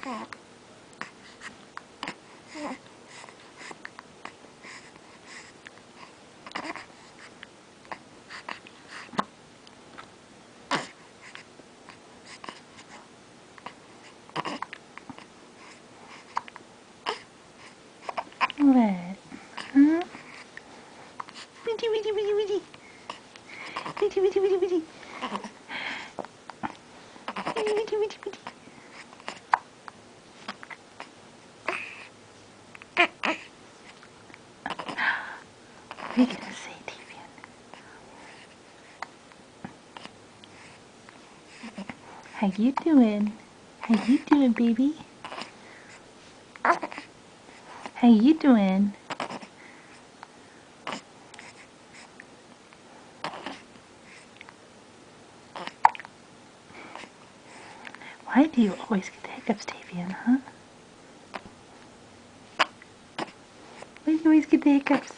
What? Huh? Witty, witty, witty, witty. Witty, witty, witty, witty. Witty, witty, witty, witty. What are you gonna say, Davian? How you doing? How you doing, baby? How you doing? Why do you always get the hiccups, Davian, huh? Why do you always get the hiccups?